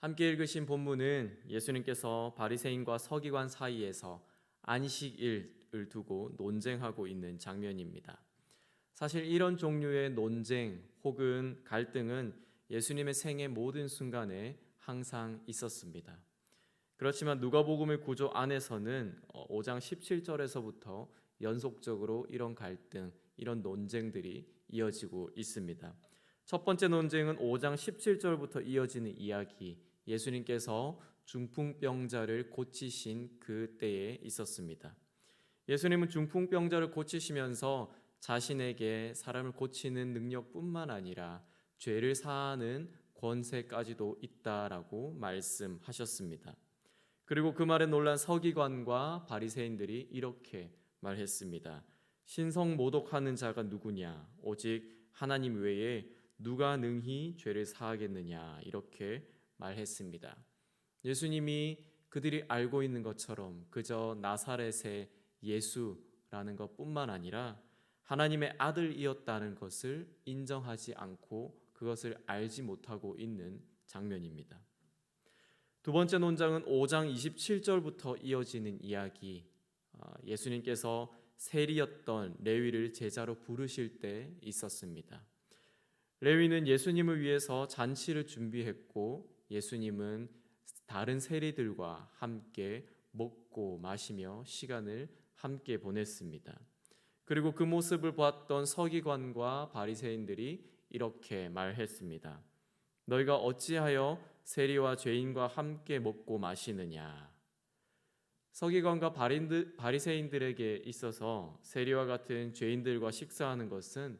함께 읽으신 본문은 예수님께서 바리새인과 서기관 사이에서 안식일을 두고 논쟁하고 있는 장면입니다. 사실 이런 종류의 논쟁 혹은 갈등은 예수님의 생애 모든 순간에 항상 있었습니다. 그렇지만 누가복음의 구조 안에서는 5장 17절에서부터 연속적으로 이런 갈등, 이런 논쟁들이 이어지고 있습니다. 첫 번째 논쟁은 5장 17절부터 이어지는 이야기, 예수님께서 중풍병자를 고치신 그 때에 있었습니다. 예수님은 중풍병자를 고치시면서 자신에게 사람을 고치는 능력뿐만 아니라 죄를 사하는 권세까지도 있다라고 말씀하셨습니다. 그리고 그 말에 놀란 서기관과 바리새인들이 이렇게 말했습니다. 신성모독하는 자가 누구냐? 오직 하나님 외에 누가 능히 죄를 사하겠느냐? 이렇게 말했습니다. 예수님이 그들이 알고 있는 것처럼 그저 나사렛의 예수라는 것뿐만 아니라 하나님의 아들이었다는 것을 인정하지 않고 그것을 알지 못하고 있는 장면입니다. 두 번째 논장은 5장 27절부터 이어지는 이야기, 예수님께서 세리였던 레위를 제자로 부르실 때 있었습니다. 레위는 예수님을 위해서 잔치를 준비했고 예수님은 다른 세리들과 함께 먹고 마시며 시간을 함께 보냈습니다. 그리고 그 모습을 보았던 서기관과 바리새인들이 이렇게 말했습니다. 너희가 어찌하여 세리와 죄인과 함께 먹고 마시느냐? 서기관과 바리새인들에게 있어서 세리와 같은 죄인들과 식사하는 것은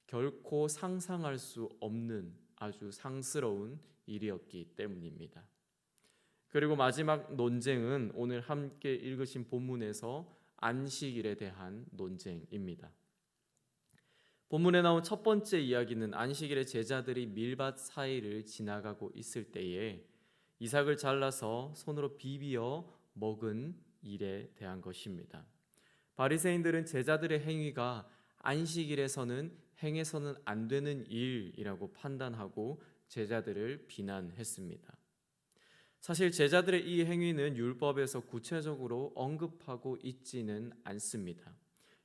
결코 상상할 수 없는 아주 상스러운 일이었기 때문입니다. 그리고 마지막 논쟁은 오늘 함께 읽으신 본문에서 안식일에 대한 논쟁입니다. 본문에 나온 첫 번째 이야기는 안식일에 제자들이 밀밭 사이를 지나가고 있을 때에 이삭을 잘라서 손으로 비비어 먹은 일에 대한 것입니다. 바리새인들은 제자들의 행위가 안식일에서는 행해서는 안 되는 일이라고 판단하고 제자들을 비난했습니다. 사실 제자들의 이 행위는 율법에서 구체적으로 언급하고 있지는 않습니다.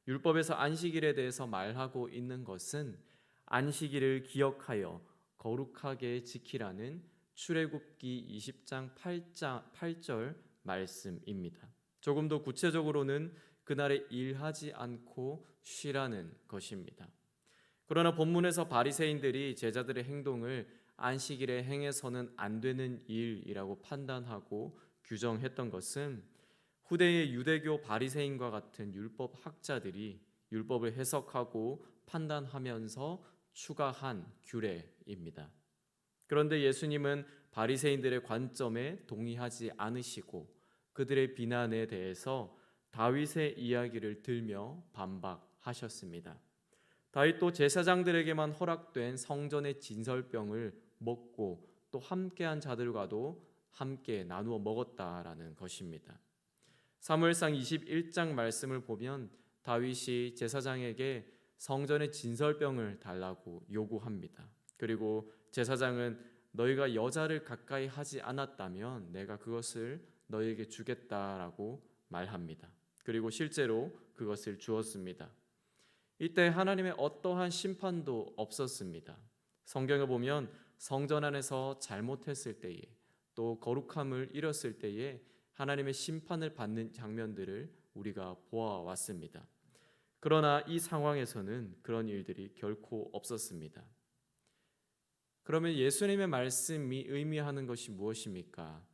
율법에서 안식일에 대해서 말하고 있는 것은 안식일을 기억하여 거룩하게 지키라는 출애굽기 20장 8절 말씀입니다. 조금 더 구체적으로는 그날에 일하지 않고 쉬라는 것입니다. 그러나 본문에서 바리새인들이 제자들의 행동을 안식일에 행해서는 안 되는 일이라고 판단하고 규정했던 것은 후대의 유대교 바리새인과 같은 율법 학자들이 율법을 해석하고 판단하면서 추가한 규례입니다. 그런데 예수님은 바리새인들의 관점에 동의하지 않으시고 그들의 비난에 대해서 다윗의 이야기를 들며 반박하셨습니다. 다윗도 제사장들에게만 허락된 성전의 진설병을 먹고 또 함께한 자들과도 함께 나누어 먹었다라는 것입니다. 사무엘상 21장 말씀을 보면 다윗이 제사장에게 성전의 진설병을 달라고 요구합니다. 그리고 제사장은 너희가 여자를 가까이 하지 않았다면 내가 그것을 너희에게 주겠다라고 말합니다. 그리고 실제로 그것을 주었습니다. 이때 하나님의 어떠한 심판도 없었습니다. 성경에 보면 성전 안에서 잘못했을 때에 또 거룩함을 잃었을 때에 하나님의 심판을 받는 장면들을 우리가 보아왔습니다. 그러나 이 상황에서는 그런 일들이 결코 없었습니다. 그러면 예수님의 말씀이 의미하는 것이 무엇입니까?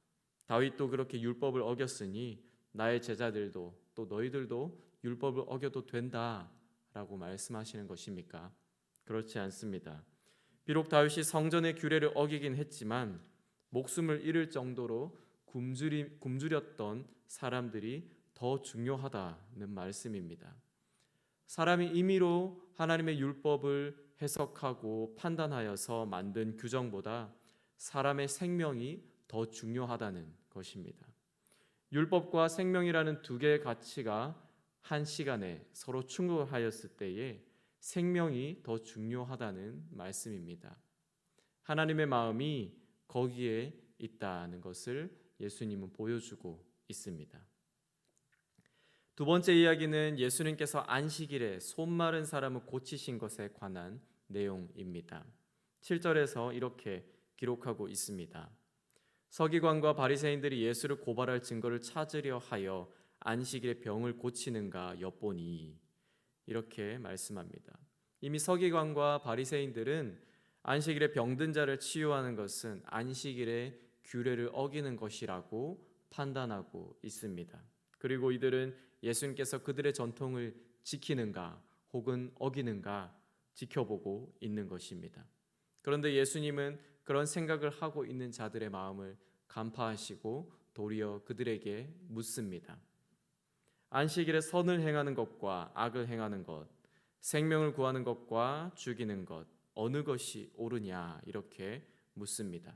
다윗도 그렇게 율법을 어겼으니 나의 제자들도 또 너희들도 율법을 어겨도 된다라고 말씀하시는 것입니까? 그렇지 않습니다. 비록 다윗이 성전의 규례를 어기긴 했지만 목숨을 잃을 정도로 굶주렸던 사람들이 더 중요하다는 말씀입니다. 사람이 임의로 하나님의 율법을 해석하고 판단하여서 만든 규정보다 사람의 생명이 더 중요하다는 것입니다. 율법과 생명이라는 두 개의 가치가 한 시간에 서로 충돌하였을 때에 생명이 더 중요하다는 말씀입니다. 하나님의 마음이 거기에 있다는 것을 예수님은 보여주고 있습니다. 두 번째 이야기는 예수님께서 안식일에 손 마른 사람을 고치신 것에 관한 내용입니다. 7절에서 이렇게 기록하고 있습니다. 서기관과 바리새인들이 예수를 고발할 증거를 찾으려 하여 안식일에 병을 고치는가 엿보니, 이렇게 말씀합니다. 이미 서기관과 바리새인들은 안식일에 병든 자를 치유하는 것은 안식일의 규례를 어기는 것이라고 판단하고 있습니다. 그리고 이들은 예수님께서 그들의 전통을 지키는가 혹은 어기는가 지켜보고 있는 것입니다. 그런데 예수님은 그런 생각을 하고 있는 자들의 마음을 간파하시고 도리어 그들에게 묻습니다. 안식일에 선을 행하는 것과 악을 행하는 것, 생명을 구하는 것과 죽이는 것, 어느 것이 옳으냐, 이렇게 묻습니다.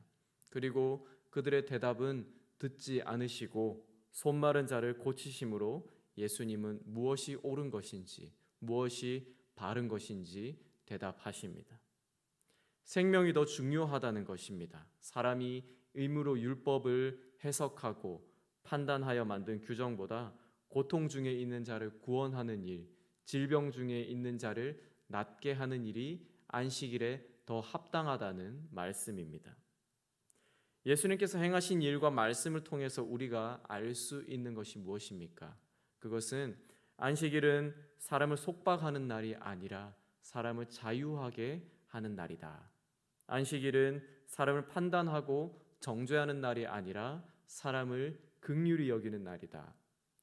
그리고 그들의 대답은 듣지 않으시고 손 마른 자를 고치심으로 예수님은 무엇이 옳은 것인지, 무엇이 바른 것인지 대답하십니다. 생명이 더 중요하다는 것입니다. 사람이 의무로 율법을 해석하고 판단하여 만든 규정보다 고통 중에 있는 자를 구원하는 일, 질병 중에 있는 자를 낫게 하는 일이 안식일에 더 합당하다는 말씀입니다. 예수님께서 행하신 일과 말씀을 통해서 우리가 알 수 있는 것이 무엇입니까? 그것은 안식일은 사람을 속박하는 날이 아니라 사람을 자유하게 하는 날이다. 안식일은 사람을 판단하고 정죄하는 날이 아니라 사람을 긍휼히 여기는 날이다.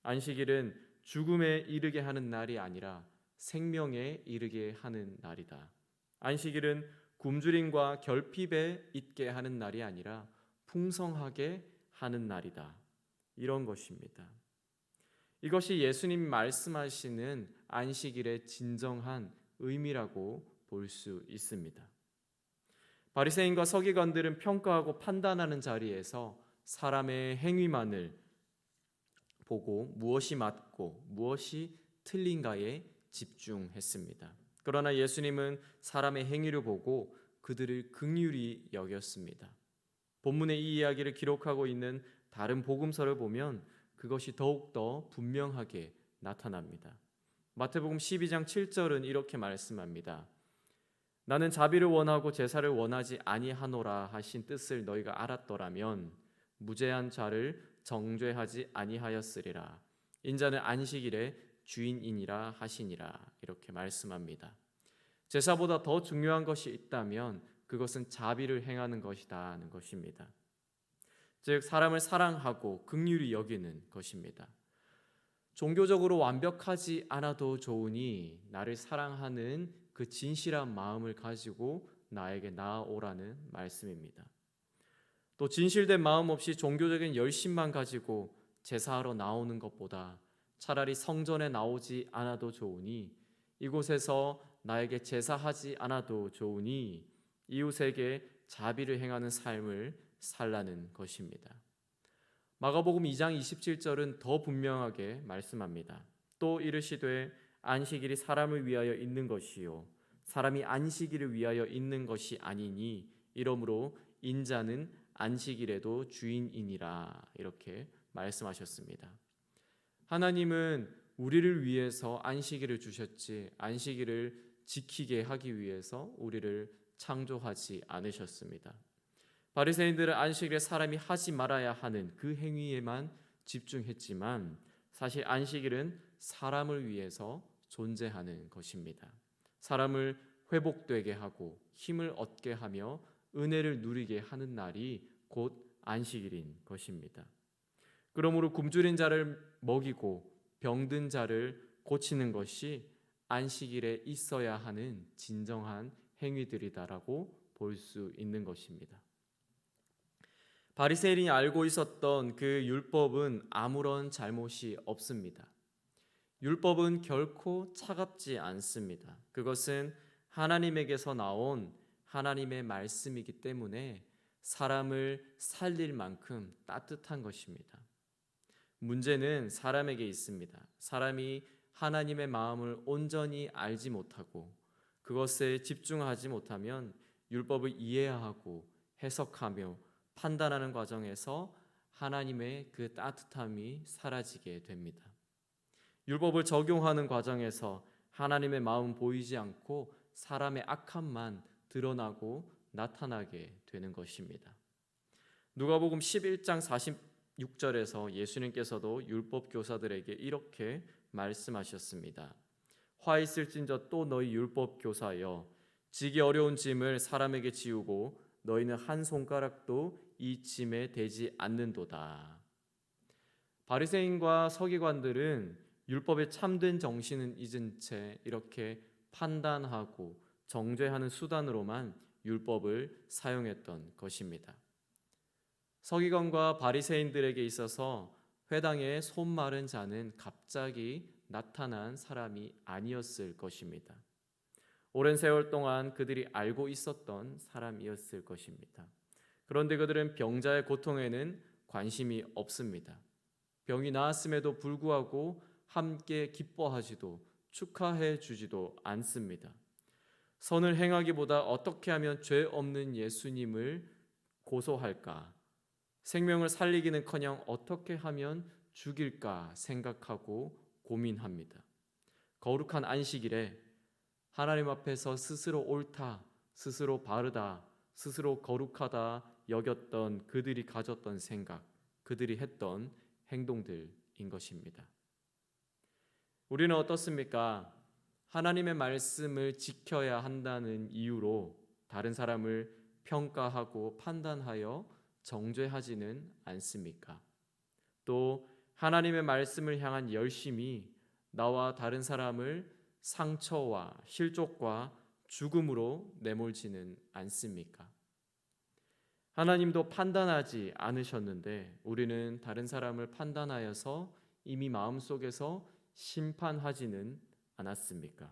안식일은 죽음에 이르게 하는 날이 아니라 생명에 이르게 하는 날이다. 안식일은 굶주림과 결핍에 있게 하는 날이 아니라 풍성하게 하는 날이다. 이런 것입니다. 이것이 예수님이 말씀하시는 안식일의 진정한 의미라고 볼 수 있습니다. 바리새인과 서기관들은 평가하고 판단하는 자리에서 사람의 행위만을 보고 무엇이 맞고 무엇이 틀린가에 집중했습니다. 그러나 예수님은 사람의 행위를 보고 그들을 긍휼히 여겼습니다. 본문의 이 이야기를 기록하고 있는 다른 복음서를 보면 그것이 더욱더 분명하게 나타납니다. 마태복음 12장 7절은 이렇게 말씀합니다. 나는 자비를 원하고 제사를 원하지 아니하노라 하신 뜻을 너희가 알았더라면 무죄한 자를 정죄하지 아니하였으리라. 인자는 안식일의 주인이니라 하시니라. 이렇게 말씀합니다. 제사보다 더 중요한 것이 있다면 그것은 자비를 행하는 것이다 하는 것입니다. 즉 사람을 사랑하고 긍휼히 여기는 것입니다. 종교적으로 완벽하지 않아도 좋으니 나를 사랑하는 그 진실한 마음을 가지고 나에게 나아오라는 말씀입니다. 또 진실된 마음 없이 종교적인 열심만 가지고 제사하러 나오는 것보다 차라리 성전에 나오지 않아도 좋으니 이곳에서 나에게 제사하지 않아도 좋으니 이웃에게 자비를 행하는 삶을 살라는 것입니다. 마가복음 2장 27절은 더 분명하게 말씀합니다. 또 이르시되 안식일이 사람을 위하여 있는 것이요 사람이 안식일을 위하여 있는 것이 아니니 이러므로 인자는 안식일에도 주인이니라. 이렇게 말씀하셨습니다. 하나님은 우리를 위해서 안식일을 주셨지 안식일을 지키게 하기 위해서 우리를 창조하지 않으셨습니다. 바리새인들은 안식일에 사람이 하지 말아야 하는 그 행위에만 집중했지만 사실 안식일은 사람을 위해서 존재하는 것입니다. 사람을 회복되게 하고 힘을 얻게 하며 은혜를 누리게 하는 날이 곧 안식일인 것입니다. 그러므로 굶주린 자를 먹이고 병든 자를 고치는 것이 안식일에 있어야 하는 진정한 행위들이다라고 볼 수 있는 것입니다. 바리새인이 알고 있었던 그 율법은 아무런 잘못이 없습니다. 율법은 결코 차갑지 않습니다. 그것은 하나님에게서 나온 하나님의 말씀이기 때문에 사람을 살릴 만큼 따뜻한 것입니다. 문제는 사람에게 있습니다. 사람이 하나님의 마음을 온전히 알지 못하고 그것에 집중하지 못하면 율법을 이해하고 해석하며 판단하는 과정에서 하나님의 그 따뜻함이 사라지게 됩니다. 율법을 적용하는 과정에서 하나님의 마음 보이지 않고 사람의 악함만 드러나고 나타나게 되는 것입니다. 누가복음 11장 46절에서 예수님께서도 율법 교사들에게 이렇게 말씀하셨습니다. 화 있을진저 또 너희 율법 교사여, 지기 어려운 짐을 사람에게 지우고 너희는 한 손가락도 이 짐에 대지 않는도다. 바리새인과 서기관들은 율법의 참된 정신은 잊은 채 이렇게 판단하고 정죄하는 수단으로만 율법을 사용했던 것입니다. 서기관과 바리새인들에게 있어서 회당에 손 마른 자는 갑자기 나타난 사람이 아니었을 것입니다. 오랜 세월 동안 그들이 알고 있었던 사람이었을 것입니다. 그런데 그들은 병자의 고통에는 관심이 없습니다. 병이 나았음에도 불구하고 함께 기뻐하지도 축하해 주지도 않습니다. 선을 행하기보다 어떻게 하면 죄 없는 예수님을 고소할까, 생명을 살리기는커녕 어떻게 하면 죽일까 생각하고 고민합니다. 거룩한 안식일에 하나님 앞에서 스스로 옳다, 스스로 바르다, 스스로 거룩하다 여겼던 그들이 가졌던 생각, 그들이 했던 행동들인 것입니다. 우리는 어떻습니까? 하나님의 말씀을 지켜야 한다는 이유로 다른 사람을 평가하고 판단하여 정죄하지는 않습니까? 또 하나님의 말씀을 향한 열심이 나와 다른 사람을 상처와 실족과 죽음으로 내몰지는 않습니까? 하나님도 판단하지 않으셨는데 우리는 다른 사람을 판단하여서 이미 마음속에서 심판하지는 않았습니까?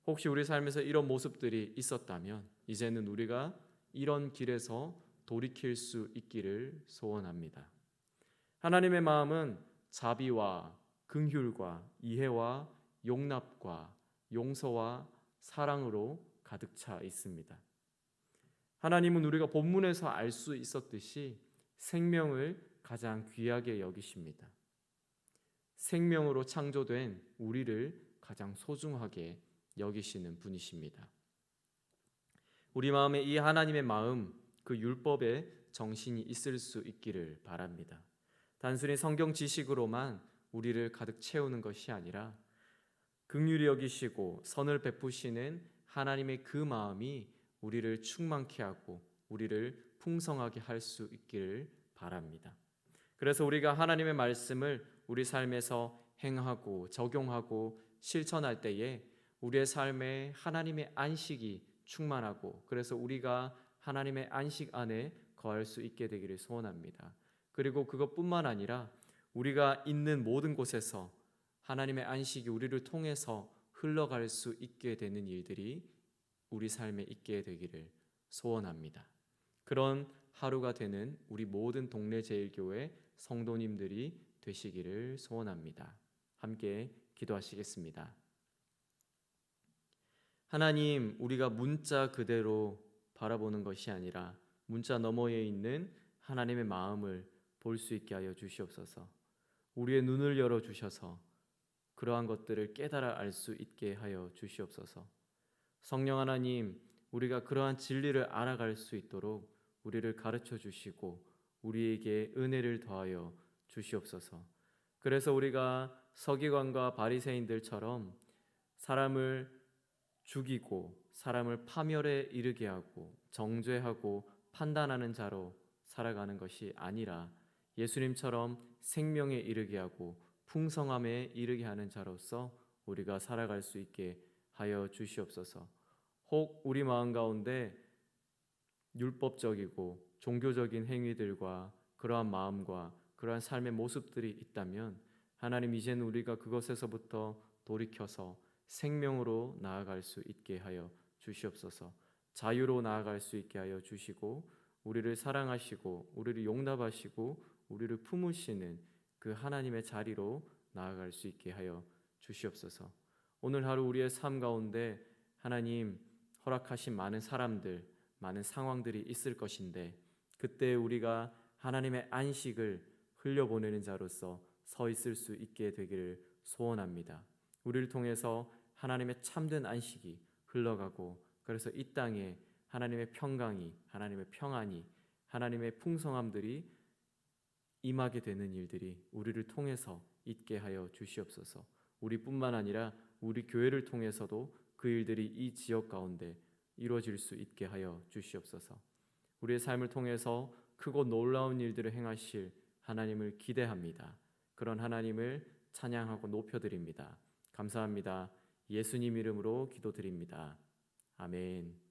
혹시 우리 삶에서 이런 모습들이 있었다면 이제는 우리가 이런 길에서 돌이킬 수 있기를 소원합니다. 하나님의 마음은 자비와 긍휼과 이해와 용납과 용서와 사랑으로 가득 차 있습니다. 하나님은 우리가 본문에서 알 수 있었듯이 생명을 가장 귀하게 여기십니다. 생명으로 창조된 우리를 가장 소중하게 여기시는 분이십니다. 우리 마음에 이 하나님의 마음, 그 율법의 정신이 있을 수 있기를 바랍니다. 단순히 성경 지식으로만 우리를 가득 채우는 것이 아니라 긍휼히 여기시고 선을 베푸시는 하나님의 그 마음이 우리를 충만케 하고 우리를 풍성하게 할 수 있기를 바랍니다. 그래서 우리가 하나님의 말씀을 우리 삶에서 행하고 적용하고 실천할 때에 우리의 삶에 하나님의 안식이 충만하고 그래서 우리가 하나님의 안식 안에 거할 수 있게 되기를 소원합니다. 그리고 그것뿐만 아니라 우리가 있는 모든 곳에서 하나님의 안식이 우리를 통해서 흘러갈 수 있게 되는 일들이 우리 삶에 있게 되기를 소원합니다. 그런 하루가 되는 우리 모든 동네 제일교회 성도님들이 되시기를 소원합니다. 함께 기도하시겠습니다. 하나님, 우리가 문자 그대로 바라보는 것이 아니라 문자 너머에 있는 하나님의 마음을 볼 수 있게 하여 주시옵소서. 우리의 눈을 열어 주셔서 그러한 것들을 깨달아 알 수 있게 하여 주시옵소서. 성령 하나님, 우리가 그러한 진리를 알아갈 수 있도록 우리를 가르쳐 주시고 우리에게 은혜를 더하여 주시옵소서. 그래서 우리가 서기관과 바리새인들처럼 사람을 죽이고 사람을 파멸에 이르게 하고 정죄하고 판단하는 자로 살아가는 것이 아니라 예수님처럼 생명에 이르게 하고 풍성함에 이르게 하는 자로서 우리가 살아갈 수 있게 하여 주시옵소서. 혹 우리 마음 가운데 율법적이고 종교적인 행위들과 그러한 마음과 그러한 삶의 모습들이 있다면 하나님, 이제는 우리가 그것에서부터 돌이켜서 생명으로 나아갈 수 있게 하여 주시옵소서. 자유로 나아갈 수 있게 하여 주시고 우리를 사랑하시고 우리를 용납하시고 우리를 품으시는 그 하나님의 자리로 나아갈 수 있게 하여 주시옵소서. 오늘 하루 우리의 삶 가운데 하나님 허락하신 많은 사람들, 많은 상황들이 있을 것인데 그때 우리가 하나님의 안식을 흘려보내는 자로서 서 있을 수 있게 되기를 소원합니다. 우리를 통해서 하나님의 참된 안식이 흘러가고, 그래서 이 땅에 하나님의 평강이, 하나님의 평안이, 하나님의 풍성함들이 임하게 되는 일들이 우리를 통해서 있게 하여 주시옵소서. 우리뿐만 아니라 우리 교회를 통해서도 그 일들이 이 지역 가운데 이루어질 수 있게 하여 주시옵소서. 우리의 삶을 통해서 크고 놀라운 일들을 행하실 하나님을 기대합니다. 그런 하나님을 찬양하고 높여드립니다. 감사합니다. 예수님 이름으로 기도드립니다. 아멘.